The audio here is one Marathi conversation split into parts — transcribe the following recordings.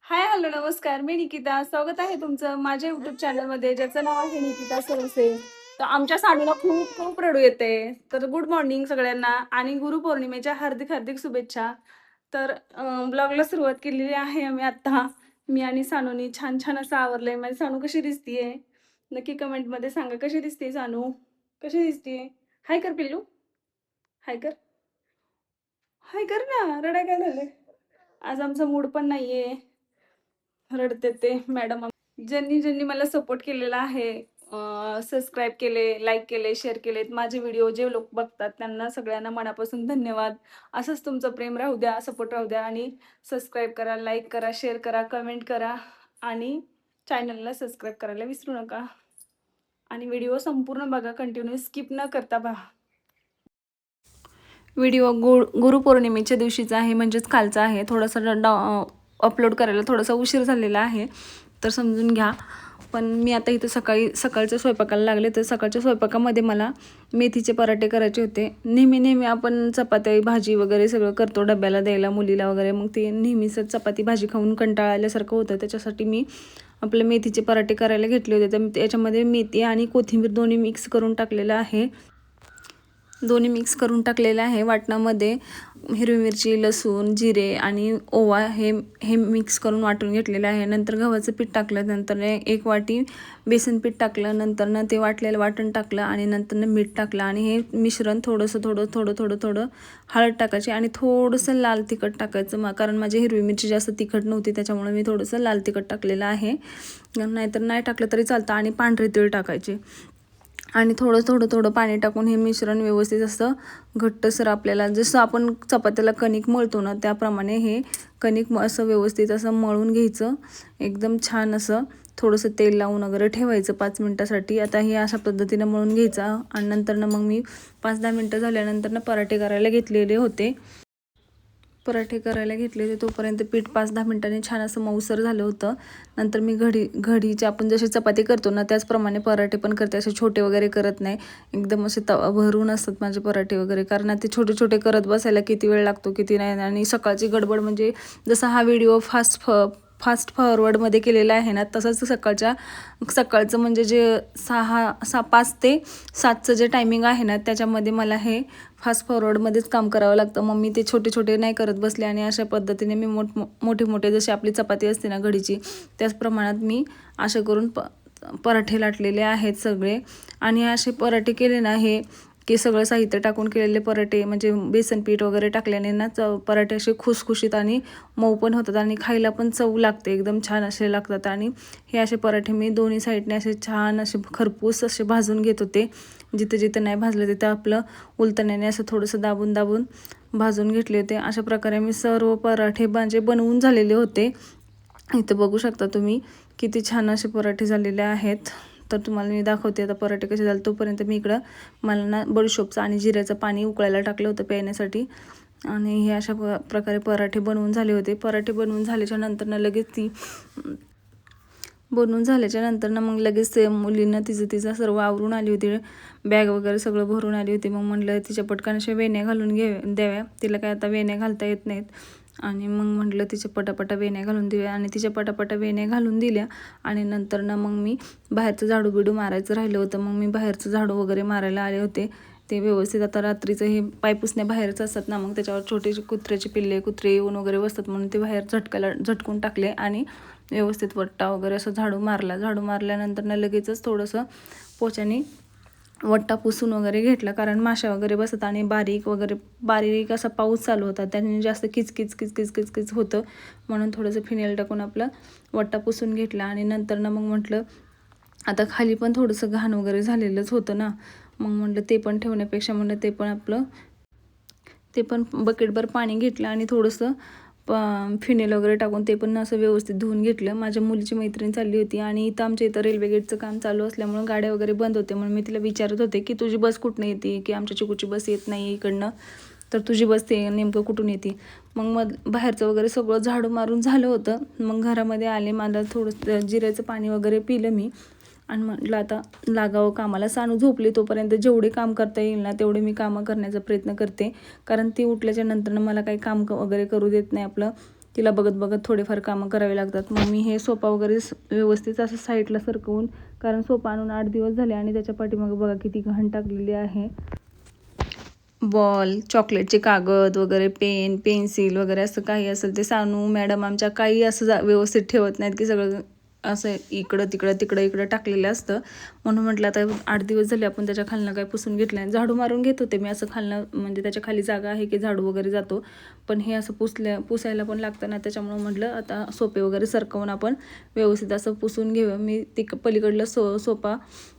हाय, हॅलो, नमस्कार. मी निकिता. स्वागत आहे तुमचं माझ्या YouTube चॅनलमध्ये, ज्याचं नाव आहे निकिता सरसे. तर आमच्या सानूला खूप खूप रडू येते. तर गुड मॉर्निंग सगळ्यांना आणि गुरुपौर्णिमेच्या हार्दिक हार्दिक शुभेच्छा. तर ब्लॉगला सुरुवात केलेली आहे आम्ही आत्ता. मी आणि सानूनी छान छान असं आवरलंय. माझी सानू कशी दिसतीये? नक्की कमेंटमध्ये सांगा, कशी दिसते सानू? कशी दिसतीये? हाय कर पिल्लू. हाय कर. हाय कर ना. रडाय काय झालंय? आज आमचा मूड पण नाहीये. रडते ते मॅडम. ज्यांनी ज्यांनी मला सपोर्ट केलेला आहे, सबस्क्राईब केले, लाईक केले, शेअर केलेत माझे व्हिडिओ, जे लोक बघतात त्यांना सगळ्यांना मनापासून धन्यवाद. असंच तुमचं प्रेम राहू द्या, सपोर्ट राहू द्या आणि सबस्क्राईब करा, लाईक करा, शेअर करा, कमेंट करा आणि चॅनलला सबस्क्राईब करायला विसरू नका. आणि व्हिडिओ संपूर्ण बघा, कंटिन्यू स्किप न करता पहा. व्हिडिओ गुरुपौर्णिमेच्या दिवशीचा आहे, म्हणजेच कालचा आहे. थोडासा अपलोड करायला थोडासा उशीर झालेला आहे, तर समजून घ्या. पण मी आता इथं सकाळच्या स्वयंपाकाला लागले. तर सकाळच्या स्वयंपाकामध्ये मला मेथीचे पराठे करायचे होते. नेहमी आपण चपाती भाजी वगैरे सगळं करतो डब्याला द्यायला मुलीला वगैरे, मग ते नेहमीच चपाती भाजी खाऊन कंटाळा आल्यासारखं होतं. त्याच्यासाठी मी आपले मेथीचे पराठे करायला घेतले होते. तर त्याच्यामध्ये मेथी आणि कोथिंबीर दोन्ही मिक्स करून टाकलेलं आहे. टाकलेलं आहे. वाटणामध्ये हिरवी मिरची, लसूण, जिरे आणि ओवा हे मिक्स करून वाटून घेतलेलं आहे. नंतर गव्हाचं पीठ टाकलं, नंतर 1 वाटी बेसन पीठ टाकलं, नंतर ते वाटलेलं वाटण टाकलं आणि नंतर मीठ टाकलं आणि हे मिश्रण थोडं हळद टाकायची आणि थोडंसं लाल तिखट टाकायचं. कारण माझी हिरवी मिरची जास्त तिखट नव्हती, त्याच्यामुळे मी थोडंसं लाल तिखट टाकलेलं आहे. नाहीतर नाही टाकलं तरी चालतं. आणि पांढरे तीळ टाकायचे आणि थोडं पाणी टाकून हे मिश्रण व्यवस्थित असं घट्टसर, आपल्याला जसं आपण चपात्याला कणिक मळतो ना, त्याप्रमाणे हे कणिक असं व्यवस्थित असं मळून घ्यायचं. एकदम छान असं थोडंसं तेल लावून वगैरे ठेवायचं 5 मिनटासाठी. आता हे अशा पद्धतीनं मळून घ्यायचं आणि नंतर मग मी 5-10 मिनटं झाल्यानंतर पराठे करायला घेतलेले होते. तोपर्यंत पीठ 5-10 मिनटांनी छान असं मऊसर झालं होतं. नंतर मी घडीची आपण जशी चपाती करतो ना, त्याचप्रमाणे पराठे पण करते. असे छोटे वगैरे करत नाही, एकदम असे तवा भरून असतात माझे पराठे वगैरे. कारण ते छोटे छोटे करत बसायला किती वेळ लागतो किती नाही. आणि सकाळची गडबड, म्हणजे जसा हा व्हिडिओ फास्ट फॉरवर्डमध्ये केलेला आहे ना, तसंच सकाळचं म्हणजे जे 5 ते 7चं जे टायमिंग आहे ना, त्याच्यामध्ये मला हे फास्ट फॉरवर्डमध्येच काम करावं लागतं. मग मी ते छोटे छोटे नाही करत बसले आणि अशा पद्धतीने मी मोठे जशी आपली चपाती असते ना घडीची, त्याच प्रमाणात मी असे करून पराठे लाटलेले आहेत सगळे. आणि असे पराठे केले ना, हे की सगळं साहित्य टाकून केलेले पराठे, म्हणजे बेसन पीठ वगैरे टाकल्याने ना पराठे असे खुसखुशीत आणि मऊ पण होतात आणि खायला पण चव लागते, एकदम छान असे लागतात. आणि हे असे पराठे मी दोन्ही साईडने असे छान असे खरपूस असे भाजून घेत होते. जिथं नाही भाजलं तिथं आपलं उलटण्याने असं थोडंसं दाबून भाजून घेतले होते. अशा प्रकारे मी सर्व पराठे म्हणजे बनवून झालेले होते. इथं बघू शकता तुम्ही किती छान असे पराठे झालेले आहेत. तर तुम्हाला मी दाखवते आता पराठे कसे झाले. तोपर्यंत मी इकडं मला ना बडीशोपचं आणि जिऱ्याचं पाणी उकळायला टाकलं होतं पिण्यासाठी. आणि हे अशा प्रकारे पराठे बनवून झाले होते. पराठे बनवून झाल्याच्या नंतर मग लगेच मुलीनं तिचं सर्व आवरून आली होती. बॅग वगैरे सगळं भरून आली होती. मग म्हटलं तिच्या पटकन अशा वेण्या घालून द्याव्या. तिला काय आता वेण्या घालता येत नाहीत. आणि मग म्हटलं तिच्या पटापटा वेण्या घालून देऊया. आणि तिच्या पटापटा वेण्या घालून दिल्या. आणि नंतर मग मी बाहेरचं झाडू बिडू मारायचं राहिलं होतं. मग मी बाहेरचं झाडू वगैरे मारायला आले होते. ते व्यवस्थित आता रात्रीचं हे पाय पुसण्या बाहेरचं असतात ना, मग त्याच्यावर छोटे कुत्रे येऊन वगैरे बसतात, म्हणून ते बाहेर झटकून टाकले आणि व्यवस्थित वट्टा वगैरे असं झाडू मारल्यानंतर लगेचच थोडंसं पोछाने वट्टा पुसून वगैरे घेतला. कारण माशा वगैरे बसत आणि बारीक असा पाऊस चालू होता, त्याने जास्त किचकिच होतं. म्हणून थोडंसं फिनेल टाकून आपला वट्टा पुसून घेतला. आणि नंतर मग म्हटलं आता खाली पण थोडंसं घाण वगैरे झालेलंच होतं ना, मग म्हटलं ते पण ठेवण्यापेक्षा म्हटलं ते पण बकेटभर पाणी घेतलं आणि थोडंसं फिनेल वगैरे टाकून ते पण असं व्यवस्थित धुवून घेतलं. माझ्या मुलीची मैत्रीण चालली होती आणि आमच्या इथं रेल्वे गेटचं काम चालू असल्यामुळं गाड्या वगैरे बंद होते. म्हणून मी तिला विचारत होते की तुझी बस कुठून येते, की आमच्या चिकूची बस येत नाही इकडनं, तर तुझी बस ते नेमकं कुठून येते. मग बाहेरचं वगैरे सगळं झाडू मारून झालं होतं. मग घरामध्ये आले, मला थोडंसं जिऱ्याचं पाणी वगैरे पिलं मी आणि म्हटलं आता लागावं कामाला. सानू झोपली तोपर्यंत जेवढे काम करता येईल ना तेवढे मी कामं करण्याचा प्रयत्न करते. कारण ती उठल्याच्या नंतर मला काही काम वगैरे करू देत नाही. आपलं तिला बघत बघत थोडेफार कामं करावे लागतात. मग मी हे सोफा वगैरे व्यवस्थित असं साईडला सरकवून, कारण सोफा आणून 8 दिवस झाले आणि त्याच्या पाठीमागे बघा किती घाण टाकलेली आहे. बॉल, चॉकलेटचे कागद वगैरे, पेन, पेन्सिल वगैरे असं काही असेल ते सानू मॅडम आमच्या काही असं व्यवस्थित ठेवत नाहीत, की सगळं असं इकडं तिकडं टाकलेलं असतं. म्हणून म्हटलं आता 8 दिवस झाले आपण त्याच्या खालनं काय पुसून घेतलं नाही. झाडू मारून घेत होते मी, असं खालनं म्हणजे त्याच्या खाली जागा आहे की झाडू वगैरे जातो, पण हे असं पुसायला पण लागतं ना, त्याच्यामुळं म्हटलं आता सोपे वगैरे सरकवून आपण व्यवस्थित असं पुसून घेऊया. मी पलीकडलं सोफा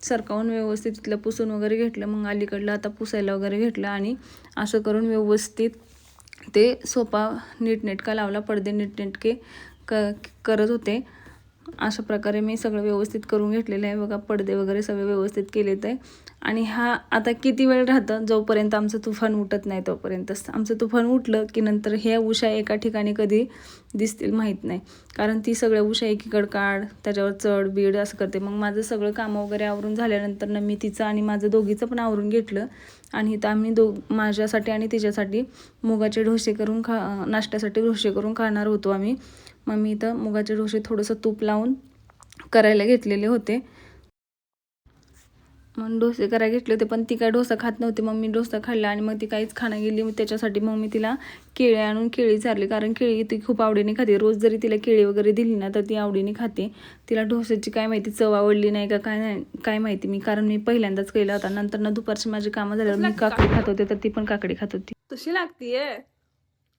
सरकवून व्यवस्थित तिथलं पुसून वगैरे घेतलं. मग अलीकडलं आता पुसायला वगैरे घेतलं आणि असं करून व्यवस्थित ते सोफा नीटनेटका लावला, पडदे नीटनेटके करत होते. अशा प्रकारे मी सगळं व्यवस्थित करून घेतलेलं आहे बघा. पडदे वगैरे सगळे व्यवस्थित केलेत आहे. आणि हा आता किती वेळ राहतं, जोपर्यंत आमचं तुफान उठत नाही तोपर्यंतच. आमचं तुफान उठलं की नंतर ह्या उषा एका ठिकाणी कधी दिसतील माहीत नाही, कारण ती सगळ्या उषा एकीकडं काढ, त्याच्यावर चढ बीड असं करते. मग माझं सगळं कामं वगैरे आवरून झाल्यानंतर ना मी तिचं आणि माझं दोघीचं पण आवरून घेतलं. आणि इथं आम्ही माझ्यासाठी आणि तिच्यासाठी मुगाचे ढोसे करून नाश्त्यासाठी ढोसे करून खाणार होतो आम्ही. मग मी इथं मुगाचे ढोसे थोडंसं तूप लावून करायला घेतलेले होते. मग डोसे करायला घेतले होते, पण ती काय डोसा खात नव्हती. मग मी डोसा खाल्ला आणि मग ती काहीच खाणं गेली. त्याच्यासाठी मग मी तिला केळी आणून केळी चारली, कारण केळी ती खूप आवडीने खाते. रोज जरी तिला केळी वगैरे दिली ना तर ती आवडीने खाते. तिला डोस्याची काय माहिती चव आवडली नाही का काय नाही काय माहिती, मी कारण मी पहिल्यांदाच केला होता. नंतर ना दुपारची माझी कामं झाल्यावर मी काकडी खात होते, तर ती पण काकडी खात होती. तशी लागतीये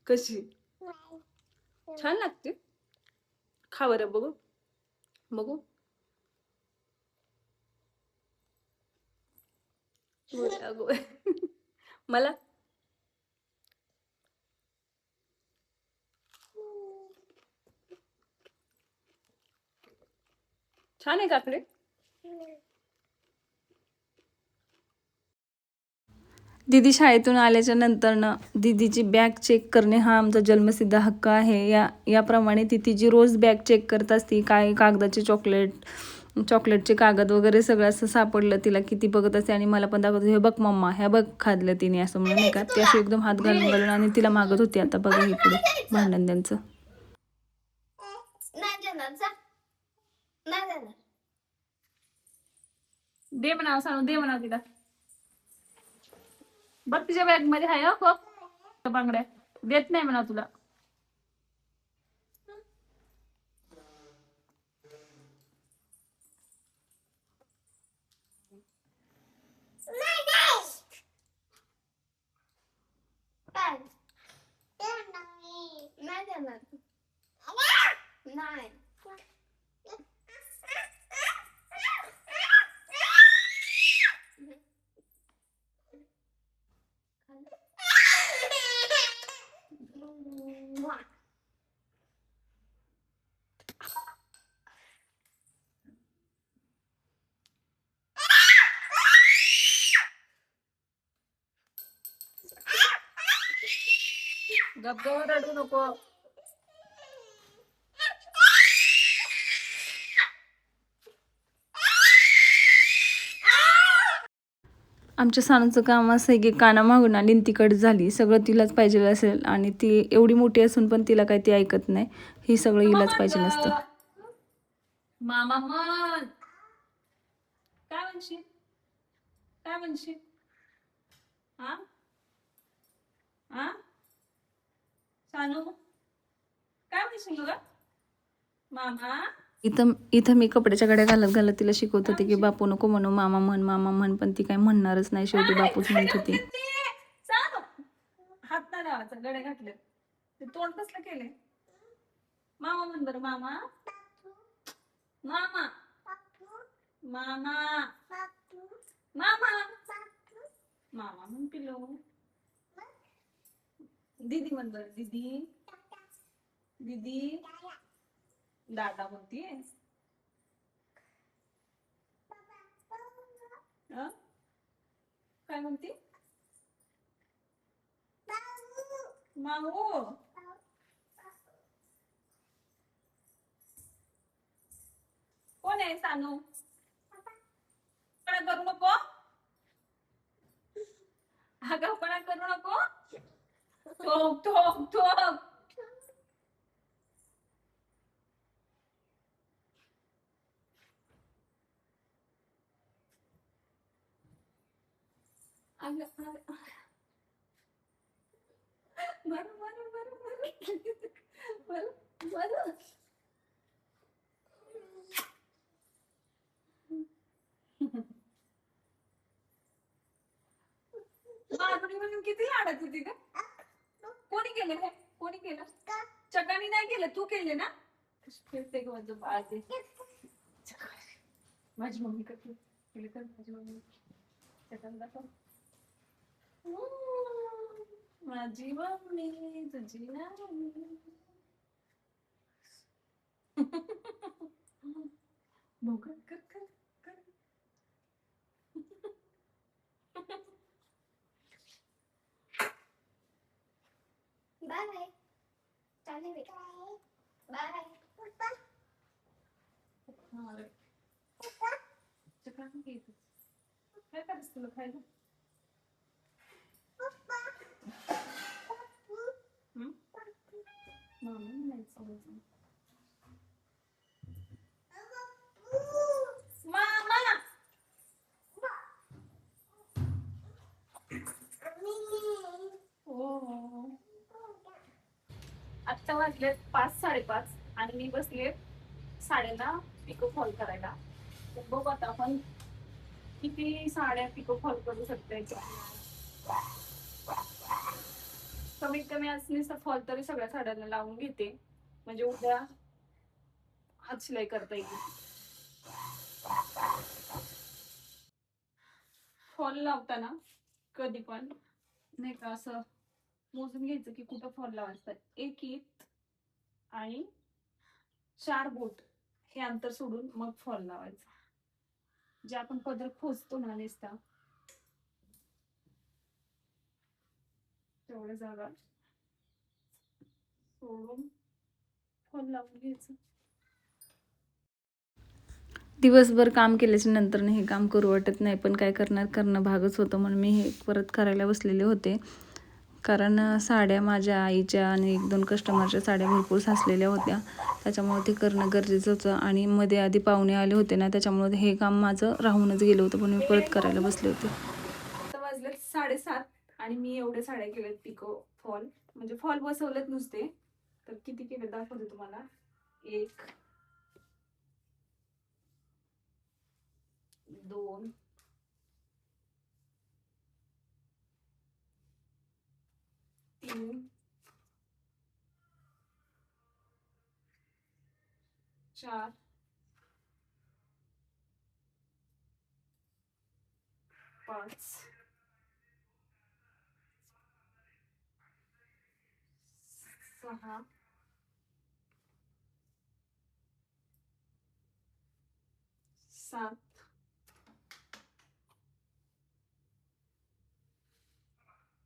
कशी? छान लागते. खा बरं बघू बघू. मला छान आहे काकडे. दीदी शाळेतून आल्याच्या नंतरनं दीदीची बॅग चेक करणे हा आमचा जन्मसिद्ध हक्क आहे. याप्रमाणे ती तिची रोज बॅग चेक करत असते. काय कागदाचे चॉकलेटचे कागद वगैरे सगळं असं सापडलं तिला किती बघत असते आणि मला पण दाखवते, हे बघ मम्मा, ह्या बघ खाल्लं तिने असं म्हणून नाही का. ती अशी एकदम हात घालून घालून आणि तिला मागत होती. आता बघा हे पुढे भांडण त्यांचं. दे म्हणावं सांगू, दे म्हणावं तिला. बघ तिच्या बॅग मध्ये आहे बांगड्या, देत नाही म्हणा तुला. गप्प रडू नको. आमच्या सानूचं काम असं आहे की काना मागून आली तिकड झाली, सगळं तिलाच पाहिजे असेल. आणि ती एवढी मोठी असून पण तिला काही ती ऐकत नाही. ही सगळं हिलाच पाहिजे नसतं. मामा म्हण, काय म्हणशील, काय म्हणशील? हा हा सानू काय म्हणशील ग मामा? इथं मी कपड्याच्या गाड्या घालत घालत तिला शिकवत होते की बापू नको म्हणू, मामा म्हण मामा म्हण. पण ती काही म्हणणारच नाही, शेवटी बापूच म्हणत होती. हात नाही लावायचा, गड्या घातले ते तोंड कसलं केले. मामा म्हण बरं, मामा मामा मामा मामा मामा म्हण पिलो. दीदी म्हण बरं, दीदी दीदी. दादा म्हणतीये. काय म्हणती? माऊ. कोण आहे सानू? करू नको, आगाऊपणा करू नको. ठोक ठोक ठोक. माधुरी म्हणून किती लाडत होती का? कोणी केलं हे? कोणी केलं? चकानी नाही केलं, तू केले ना? फिरते का माझं बाळ ते? माझी मम्मी करते. केलं कर माझी मम्मी. चकान दाखव. माझी मम्मी तुझी नाही. भोकड कर कर कर. बाय. चालेल बेटा. बाय. चकान घे तू. काय करायचं तुला खायला? मामा नाही सांगायचं. मामा हो. आत्ता वाजले 5:30 आणि मी बसले साड्यांना पिको फॉल करायला. तर बघू आता आपण किती साड्या पिको फॉल करू शकते. कमीत कमी आज नुसतं फॉल तरी सगळ्या साड्यांना लावून घेते, म्हणजे उद्या हात शिलाई करता येईल. फॉल लावताना कधी पण नाही का असं मोजून घ्यायचं की कुठं फॉल लावायचं. एक ईत आणि 4 बोट हे अंतर सोडून मग फॉल लावायचा. जे आपण पदर खोचतो ना नेसता तेवढ्या जागा सोडून फॉल लावून घ्यायचं. दिवसभर काम केल्याच्या नंतर हे काम करू वाटत नाही, पण काय करणार, करणं भागच होतं. म्हणून मी हे परत करायला बसलेले होते. कारण साड्या माझ्या आईच्या आणि 1-2 कस्टमरच्या साड्या भरपूर साचलेल्या होत्या, त्याच्यामुळे ते करणं गरजेचं होतं. आणि मध्ये आधी पाहुणे आले होते ना, त्याच्यामुळे हे काम माझं राहूनच गेलं होतं, पण मी परत करायला बसले होते. आता वाजले 7:30 आणि मी एवढे साड्या केलेत पिको फॉल, म्हणजे फॉल बसवलेत नुसते. तर किती केले दाखवते तुम्हाला. 1 2 3 4 5 6 7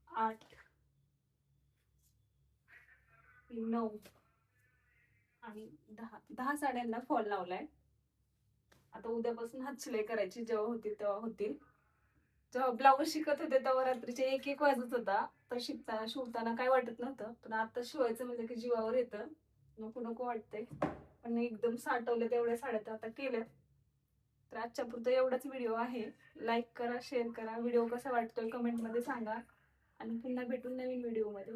8 9 आणि 10 साड्यांना फॉल लावलाय. आता उद्यापासून हात शिलाई करायची, जेव्हा होतील तेव्हा होतील. जेव्हा ब्लाऊज शिकत होते तेव्हा रात्रीचे 1-1 वाजत होता. तर शिवताना काय वाटत नव्हतं, पण आता शिवायचं म्हणजे की जीवावर येतं, नको नको वाटतंय. पण एकदम साठवले तेवढ्या साड्या तर आता केल्या. तर आजच्या पुरतं एवढाच व्हिडिओ आहे. लाईक करा, शेअर करा. व्हिडिओ कसा वाटतोय कमेंटमध्ये सांगा आणि पुन्हा भेटून नवीन व्हिडिओमध्ये.